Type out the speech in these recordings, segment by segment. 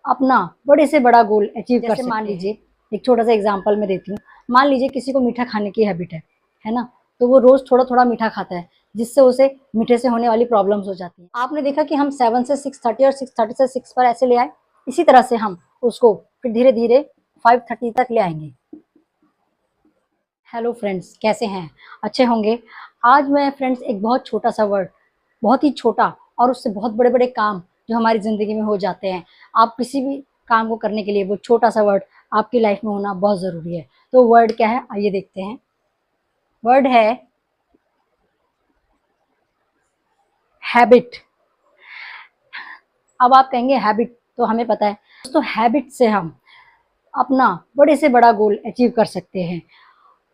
अपना बड़े से बड़ा गोल अचीव कर सकते हैं। मान लीजिए एक छोटा सा एग्जांपल मैं देती हूँ। मान लीजिए किसी को मीठा खाने की हैबिट है ना, तो वो रोज थोड़ा थोड़ा मीठा खाता है, जिससे उसे मीठे से होने वाली प्रॉब्लम्स हो जाती हैं। आपने देखा कि हम 7 से 6:30 और 6:30 से 6 पर ऐसे ले आए। इसी तरह से हम उसको फिर धीरे धीरे 5:30 तक ले आएंगे। हेलो फ्रेंड्स, कैसे हैं? अच्छे होंगे। आज मैं फ्रेंड्स एक बहुत छोटा सा वर्ड, बहुत ही छोटा और उससे बहुत बड़े बड़े काम जो हमारी ज़िंदगी में हो जाते हैं, आप किसी भी काम को करने के लिए वो छोटा सा वर्ड आपकी लाइफ में होना बहुत ज़रूरी है। तो वर्ड क्या है, आइए देखते हैं। वर्ड है हैबिट। अब आप कहेंगे हैबिट, तो हमें पता है दोस्तों, हैबिट से हम अपना बड़े से बड़ा गोल अचीव कर सकते हैं।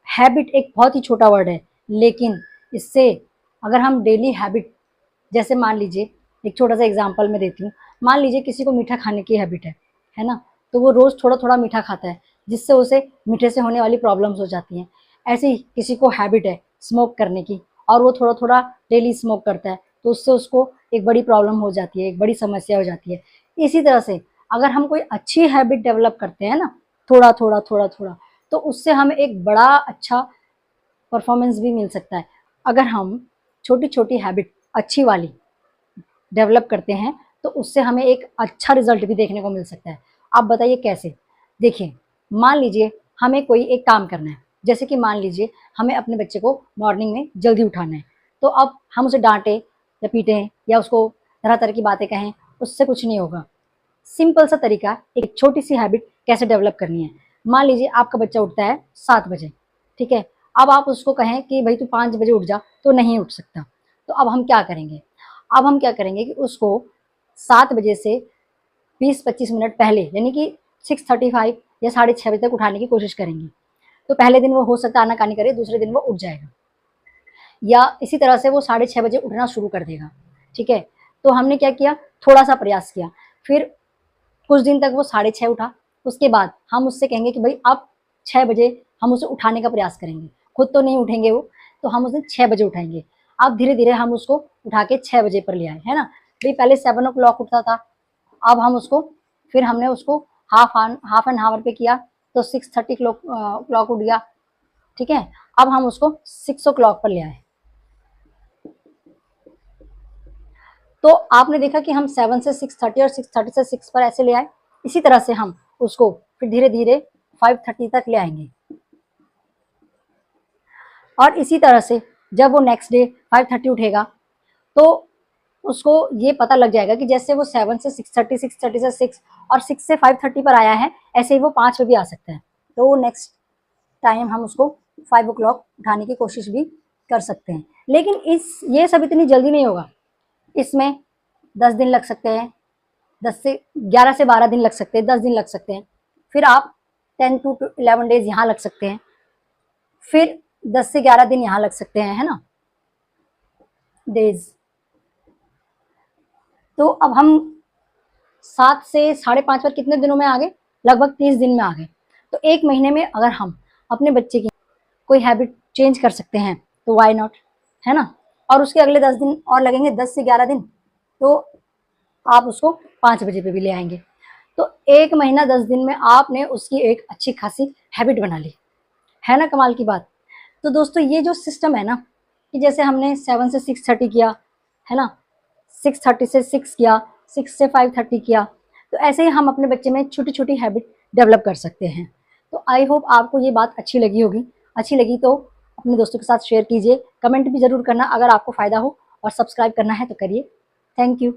हैबिट एक बहुत ही छोटा वर्ड है, लेकिन इससे अगर हम डेली हैबिट, जैसे मान लीजिए एक छोटा सा एग्जांपल मैं देती हूँ। मान लीजिए किसी को मीठा खाने की हैबिट है ना, तो वो रोज़ थोड़ा थोड़ा मीठा खाता है, जिससे उसे मीठे से होने वाली प्रॉब्लम्स हो जाती हैं। ऐसे ही किसी को हैबिट है स्मोक करने की, और वो थोड़ा थोड़ा डेली स्मोक करता है, तो उससे उसको एक बड़ी प्रॉब्लम हो जाती है, एक बड़ी समस्या हो जाती है। इसी तरह से अगर हम कोई अच्छी हैबिट डेवलप करते हैं ना, थोड़ा थोड़ा थोड़ा थोड़ा, तो उससे हमें एक बड़ा अच्छा परफॉर्मेंस भी मिल सकता है। अगर हम छोटी छोटी हैबिट अच्छी वाली डेवलप करते हैं, तो उससे हमें एक अच्छा रिजल्ट भी देखने को मिल सकता है। आप बताइए कैसे? देखिए, मान लीजिए हमें कोई एक काम करना है, जैसे कि मान लीजिए हमें अपने बच्चे को मॉर्निंग में जल्दी उठाना है। तो अब हम उसे डांटें या पीटें या उसको तरह तरह की बातें कहें, उससे कुछ नहीं होगा। सिंपल सा तरीका, एक छोटी सी हैबिट कैसे डेवलप करनी है। मान लीजिए आपका बच्चा उठता है 7 बजे, ठीक है। अब आप उसको कहें कि भाई तू 5 बजे उठ जा, तो नहीं उठ सकता। तो अब हम क्या करेंगे? अब हम क्या करेंगे कि उसको 7 बजे से 20-25 मिनट पहले, यानी कि 6:35 या 6:30 बजे तक उठाने की कोशिश करेंगे। तो पहले दिन वो हो सकता है आनाकानी करे, दूसरे दिन वो उठ जाएगा, या इसी तरह से वो 6:30 बजे उठना शुरू कर देगा, ठीक है। तो हमने क्या किया, थोड़ा सा प्रयास किया, फिर कुछ दिन तक वो 6:30 उठा। उसके बाद हम उससे कहेंगे कि भाई अब 6 बजे हम उसे उठाने का प्रयास करेंगे। खुद तो नहीं उठेंगे वो, तो हम उसे 6 बजे उठाएंगे। अब धीरे धीरे हम उसको उठा के 6 बजे पर ले आए, है ना। भाई पहले 7 o'clock उठता था, अब हम उसको, फिर हमने उसको हाफ एन आवर पे किया, तो 6:30 क्लॉक उठ गया, ठीक है। अब हम उसको 6 o'clock पर ले आए। तो आपने देखा कि हम 7 से 6:30 और 6:30 से 6 पर ऐसे ले आए। इसी तरह से हम उसको फिर धीरे धीरे 5:30 तक ले आएंगे। और इसी तरह से जब वो नेक्स्ट डे 5:30 उठेगा, तो उसको ये पता लग जाएगा कि जैसे वो 7 से 6:30, 6:30 से 6 और 6 से 5:30 पर आया है, ऐसे ही वो 5 पे भी आ सकता है। तो वो नेक्स्ट टाइम हम उसको 5 o'clock उठाने की कोशिश भी कर सकते हैं। लेकिन ये सब इतनी जल्दी नहीं होगा। इसमें 10 दिन लग सकते हैं, 11 से 12 दिन लग सकते हैं, 10 दिन लग सकते हैं। फिर आप 10 to 11 डेज यहाँ लग सकते हैं, फिर 10 से 11 दिन यहाँ लग सकते हैं, है ना, डेज। तो अब हम 7 से 5:30 पर कितने दिनों में आ गए? लगभग 30 दिन में आ गए। तो 1 महीने में अगर हम अपने बच्चे की कोई हैबिट चेंज कर सकते हैं, तो वाई नॉट, है ना। और उसके अगले 10 दिन और लगेंगे, 10 से 11 दिन, तो आप उसको 5 बजे पे भी ले आएंगे। तो 1 महीना 10 दिन में आपने उसकी एक अच्छी खासी हैबिट बना ली, है ना, कमाल की बात। तो दोस्तों, ये जो सिस्टम है ना, कि जैसे हमने 7 से 6:30 किया, है ना, 6:30 से 6 किया, 6 से 5:30 किया, तो ऐसे ही हम अपने बच्चे में छोटी छोटी हैबिट डेवलप कर सकते हैं। तो आई होप आपको ये बात अच्छी लगी होगी। अच्छी लगी तो अपने दोस्तों के साथ शेयर कीजिए, कमेंट भी ज़रूर करना अगर आपको फ़ायदा हो, और सब्सक्राइब करना है तो करिए। Thank you.